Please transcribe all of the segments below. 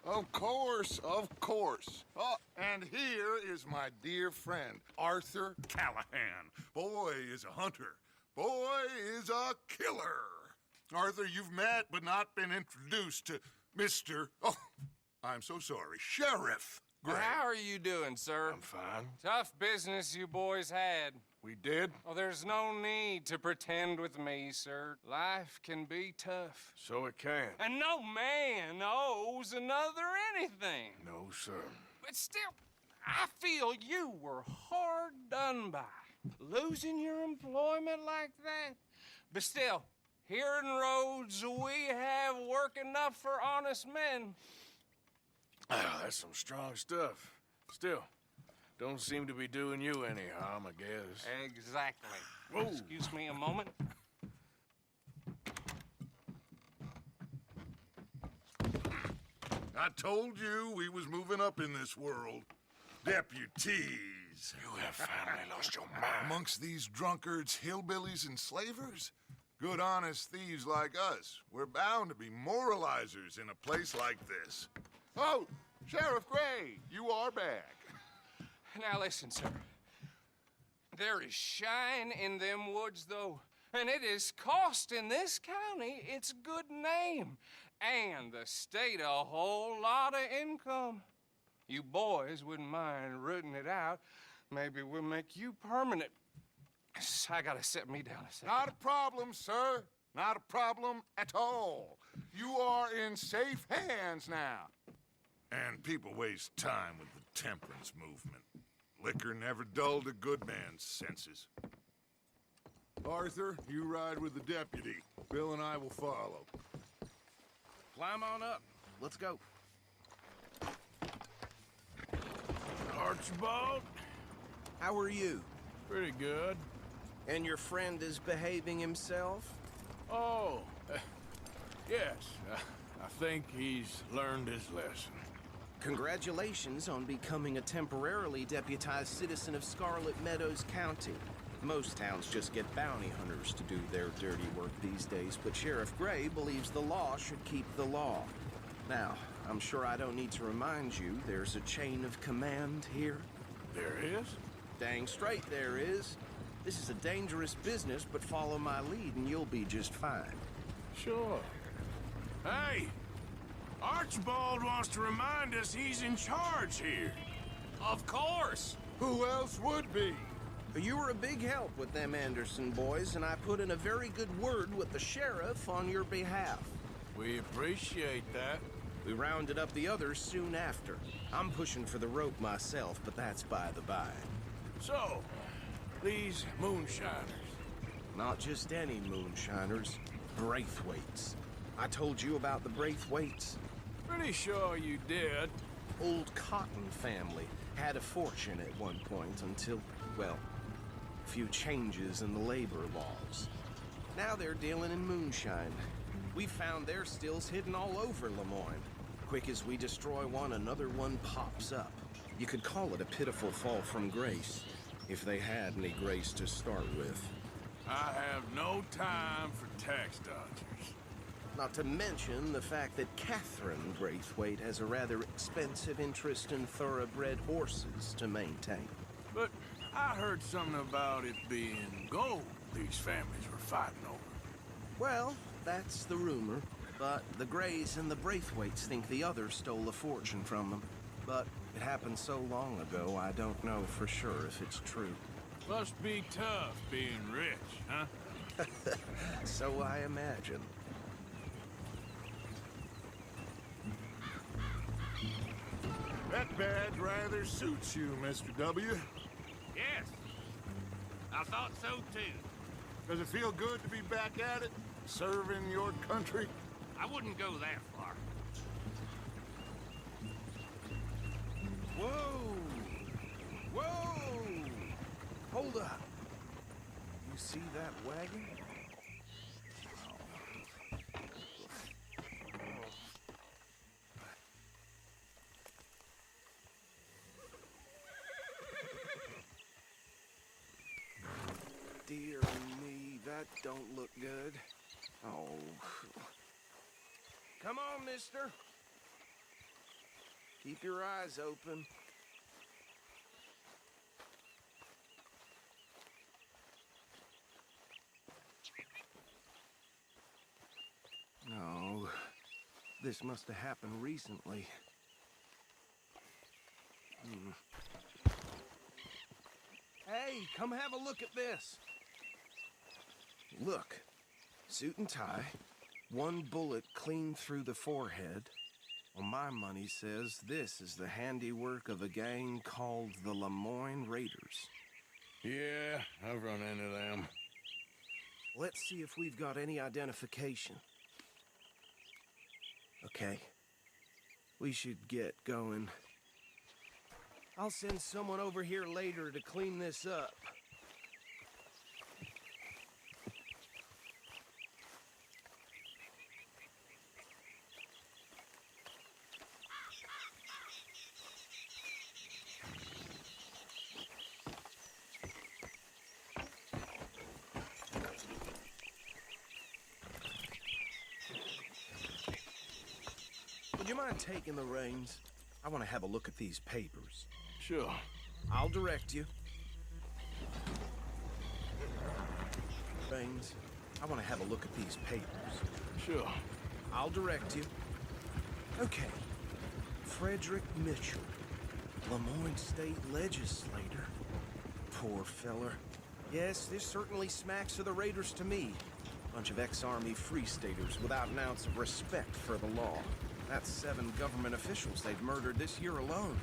Of course, of course. Oh, and here is my dear friend, Arthur Callahan. Boy is a hunter. Boy is a killer. Arthur, you've met but not been introduced to Mr. Oh, I'm so sorry, Sheriff Gray. How are you doing, sir? I'm fine. Tough business you boys had. We did? Oh, there's no need to pretend with me, sir. Life can be tough. So it can. And no man owes another anything. No, sir. But still, I feel you were hard done by. Losing your employment like that. But still, here in Rhodes, we have work enough for honest men. Ah, that's some strong stuff. Still, don't seem to be doing you any harm, I guess. Exactly. Whoa. Excuse me a moment. I told you we was moving up in this world. Deputies. You have finally lost your mind. Amongst these drunkards, hillbillies, and slavers? Good, honest thieves like us. We're bound to be moralizers in a place like this. Oh, Sheriff Gray, you are back. Now listen, sir. There is shine in them woods, though, and it is costing this county its good name and the state a whole lot of income. You boys wouldn't mind rooting it out. Maybe we'll make you permanent. I gotta set me down a second. Not a problem, sir. Not a problem at all. You are in safe hands now. And people waste time with the temperance movement. Liquor never dulled a good man's senses. Arthur, you ride with the deputy. Bill and I will follow. Climb on up. Let's go. Archibald? How are you? Pretty good. And your friend is behaving himself? Oh, yes. I think he's learned his lesson. Congratulations on becoming a temporarily deputized citizen of Scarlet Meadows County. Most towns just get bounty hunters to do their dirty work these days, but Sheriff Gray believes the law should keep the law. Now, I'm sure I don't need to remind you there's a chain of command here. There is? Dang straight there is. This is a dangerous business, but follow my lead and you'll be just fine. Sure. Hey! Archibald wants to remind us he's in charge here. Of course. Who else would be? You were a big help with them Anderson boys, and I put in a very good word with the sheriff on your behalf. We appreciate that. We rounded up the others soon after. I'm pushing for the rope myself, but that's by the by. So, these moonshiners. Not just any moonshiners, Braithwaites. I told you about the Braithwaites. Pretty sure you did. Old Cotton family had a fortune at one point until, well, a few changes in the labor laws. Now they're dealing in moonshine. We found their stills hidden all over Lemoyne. Quick as we destroy one, another one pops up. You could call it a pitiful fall from grace, if they had any grace to start with. I have no time for tax dodgers. Not to mention the fact that Catherine Braithwaite has a rather expensive interest in thoroughbred horses to maintain. But I heard something about it being gold these families were fighting over. Well, that's the rumor. But the Grays and the Braithwaites think the others stole a fortune from them. But it happened so long ago, I don't know for sure if it's true. Must be tough being rich, huh? So I imagine. That badge rather suits you, Mr. W. Yes. I thought so, too. Does it feel good to be back at it? Serving your country? I wouldn't go that far. Whoa! Whoa! Hold up. You see that wagon? Dear me, that don't look good. Oh. Come on, mister. Keep your eyes open. No, this must have happened recently. Hey, come have a look at this. Look, suit and tie, one bullet clean through the forehead. Well, my money says this is the handiwork of a gang called the Lemoyne Raiders. Yeah, I've run into them. Let's see if we've got any identification. Okay. We should get going. I'll send someone over here later to clean this up. Would you mind taking the reins? I want to have a look at these papers. Sure. I'll direct you. Reins, I want to have a look at these papers. Sure. I'll direct you. Okay. Frederick Mitchell, Lemoyne State Legislator. Poor feller. Yes, this certainly smacks of the Raiders to me. Bunch of ex-Army Free Staters without an ounce of respect for the law. That's 7 government officials they've murdered this year alone.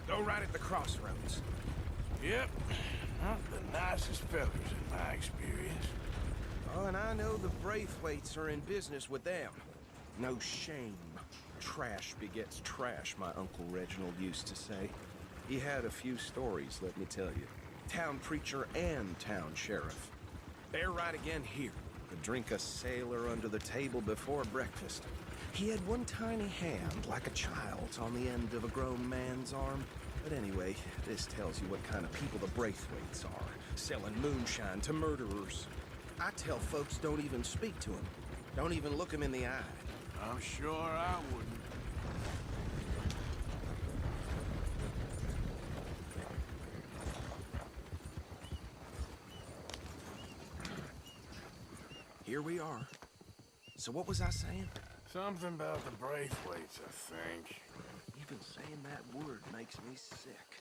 Go right at the crossroads. Yep. Not the nicest fellas in my experience. Oh, and I know the Braithwaites are in business with them. No shame. Trash begets trash, my Uncle Reginald used to say. He had a few stories, let me tell you. Town preacher and town sheriff. They're right again here. Could drink a sailor under the table before breakfast. He had one tiny hand, like a child's, on the end of a grown man's arm. But anyway, this tells you what kind of people the Braithwaites are. Selling moonshine to murderers. I tell folks don't even speak to him. Don't even look him in the eye. I'm sure I wouldn't. Here we are. So what was I saying? Something about the Braithwaites, I think. Even saying that word makes me sick.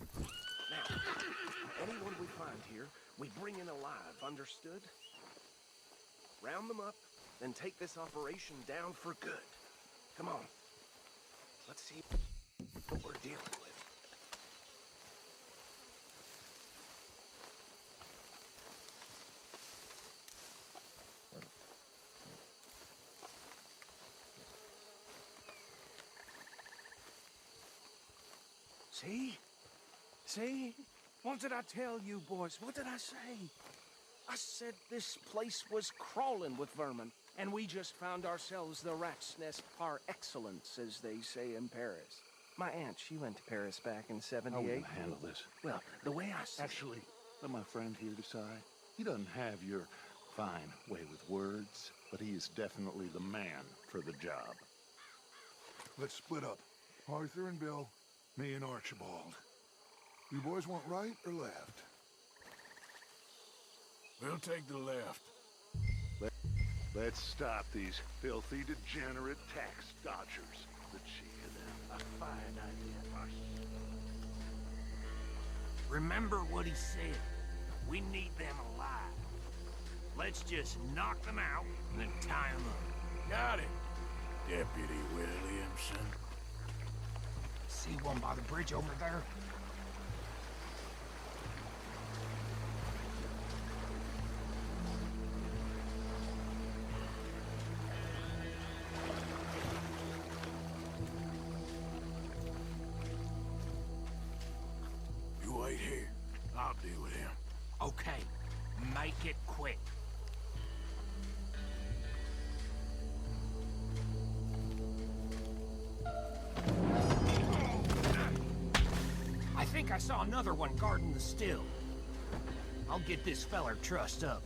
Now, anyone we find here, we bring in alive, understood? Round them up, then take this operation down for good. Come on. Let's see what we're dealing with. See? See? What did I tell you, boys? What did I say? I said this place was crawling with vermin, and we just found ourselves the rat's nest par excellence, as they say in Paris. My aunt, she went to Paris back in '78. How are we gonna handle this? Well, the way I see Actually, let my friend here decide. He doesn't have your fine way with words, but he is definitely the man for the job. Let's split up. Arthur and Bill, me and Archibald. You boys want right or left? We'll take the left. Let's stop these filthy, degenerate tax dodgers. The cheek of them. A fine idea. Remember what he said. We need them alive. Let's just knock them out and then tie them up. Got it, Deputy Williamson. See one by the bridge over there? You wait here. I'll deal with him. Okay, make it quick. I think I saw another one guarding the still. I'll get this feller trussed up.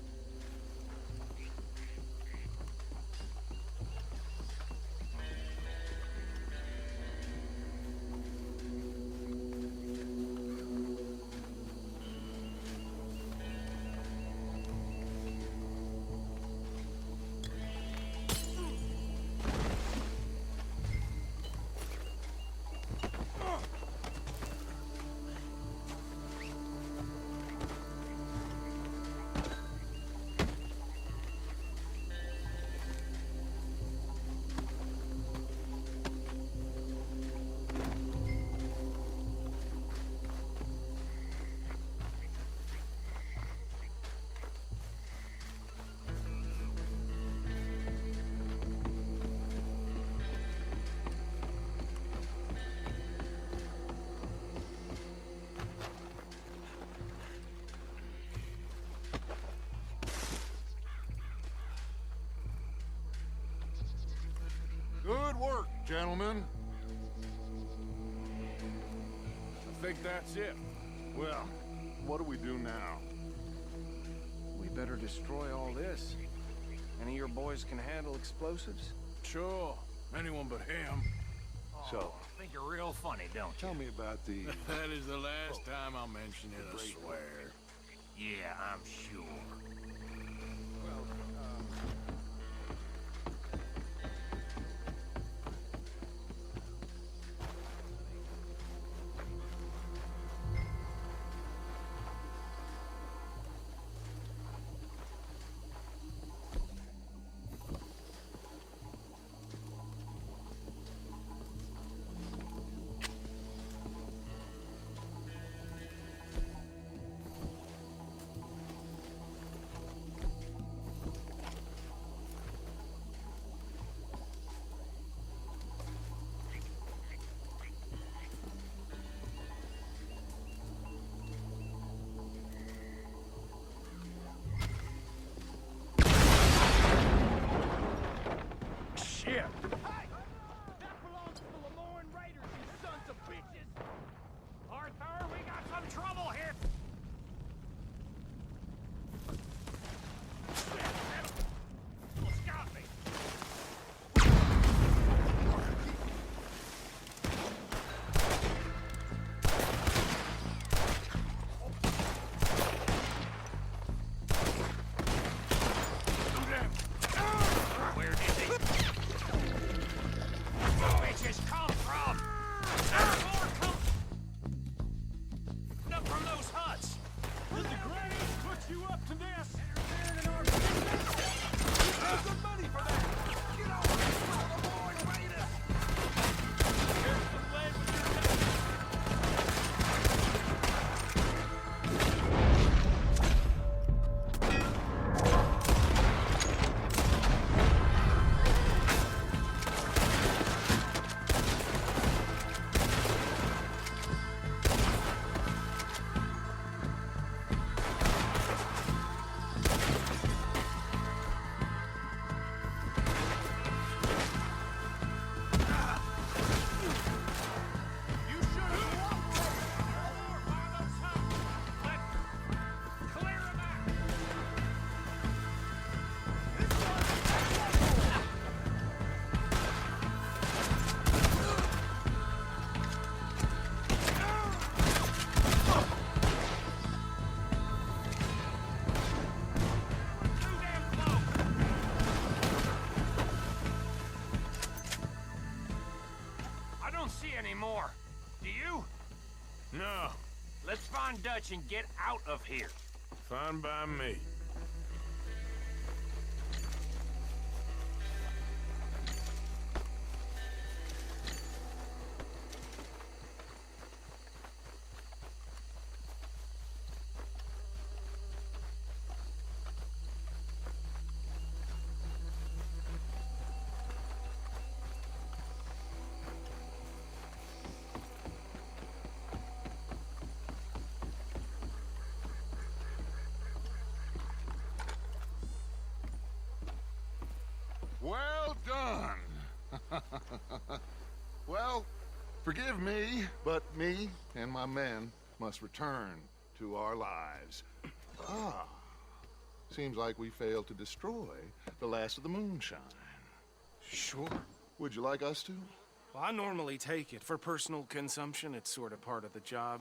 Gentlemen, I think that's it. well, what do we do now? We better destroy all this. Any of your boys can handle explosives? Sure. Anyone but him. So, Think you're real funny, don't you? Tell me about the... That is the last time I'll mention it, I swear. Yeah, I'm sure. Shit! That belongs to the Lemoyne Raiders, you sons of bitches! Arthur, we got some trouble here! Almost got me! Where did they... bitches come from? There's more coming up from those huts. Did the grannies put you up to this? There's good money for that. Get on the boy, Raiders. Here's some lead with your gun. You should have cooperated more by those huts. Let's clear them out. Too damn close. I don't see any more. Do you? No. Let's find Dutch and get out of here. Fine by me. Well done. Well, forgive me, but me and my men must return to our lives. Ah, seems like we failed to destroy the last of the moonshine. Sure. Would you like us to? Well, I normally take it for personal consumption. It's sort of part of the job.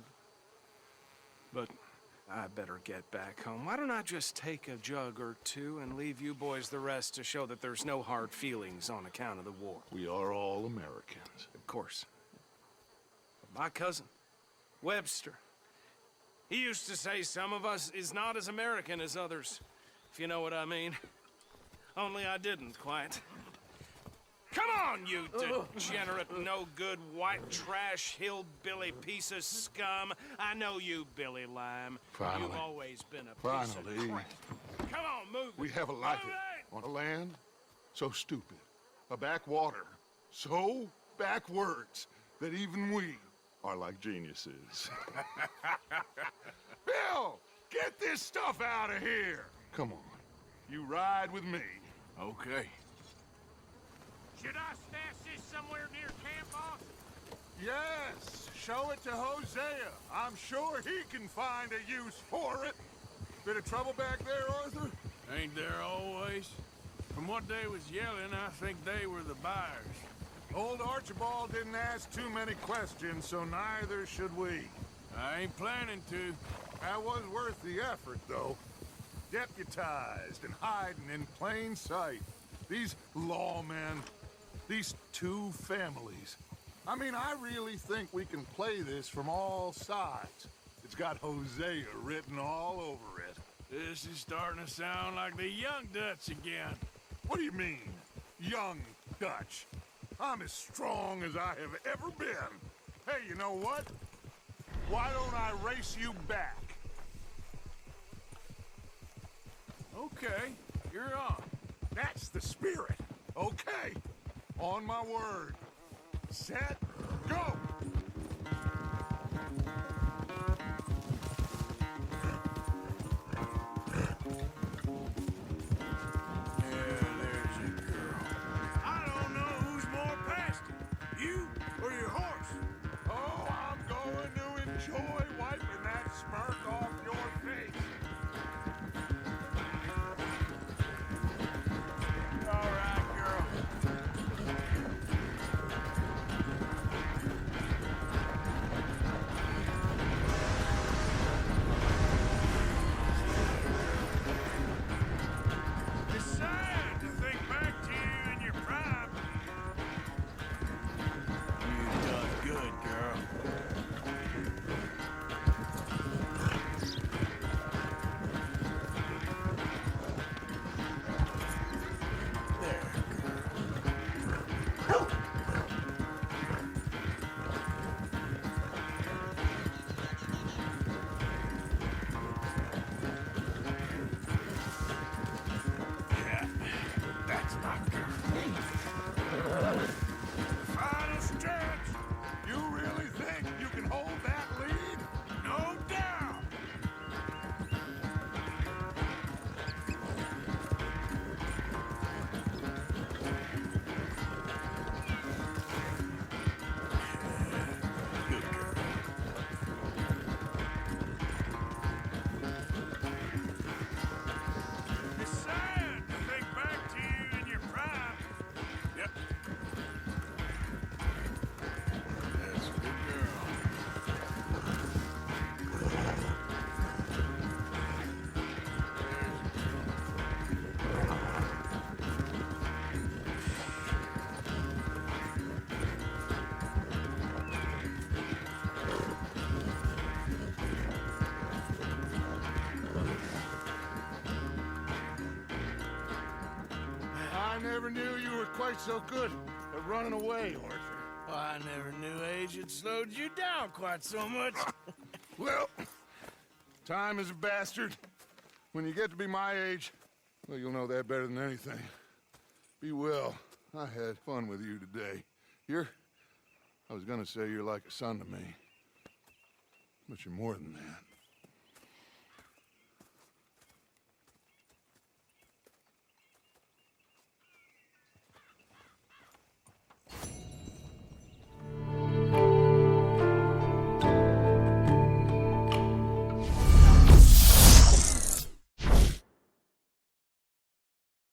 But I better get back home. Why don't I just take a jug or two and leave you boys the rest to show that there's no hard feelings on account of the war? We are all Americans. Of course. My cousin, Webster, he used to say some of us is not as American as others, if you know what I mean. Only I didn't quite. Come on, you degenerate, no-good, white trash, hillbilly piece of scum. I know you, Billy Lime. Finally. You've always been a piece of Finally. crap. Come on, move it. We have a life Move it! on a land so stupid, a backwater so backwards that even we are like geniuses. Bill, get this stuff out of here. Come on, you ride with me. Okay. Should I stash this somewhere near camp, boss? Yes, show it to Hosea. I'm sure he can find a use for it. Bit of trouble back there, Arthur? Ain't there always? From what they was yelling, I think they were the buyers. Old Archibald didn't ask too many questions, so neither should we. I ain't planning to. That was worth the effort, though. Deputized and hiding in plain sight. These lawmen, these two families. I mean, I really think we can play this from all sides. It's got Hosea written all over it. This is starting to sound like the Young Dutch again. What do you mean, young Dutch? I'm as strong as I have ever been. Hey, you know what? Why don't I race you back? Okay, you're on. That's the spirit. Okay. On my word. Set, go! I don't know who's more past it, you or your horse. Oh, I'm going to enjoy wiping that smirk off your face. All right, girl. It's sad to think back to you in your prime. You done good, girl. Yeah, that's my girl. Final stretch. You really think you can hold that lead? No doubt. Good girl. It's sad to think back to you in your prime. Yep. That's a good girl. I never knew you were quite so good at running away, Arthur. Well, I never knew age had slowed you down quite so much. Well, time is a bastard. When you get to be my age, well, you'll know that better than anything. Be well. I had fun with you today. I was gonna say you're like a son to me. But you're more than that.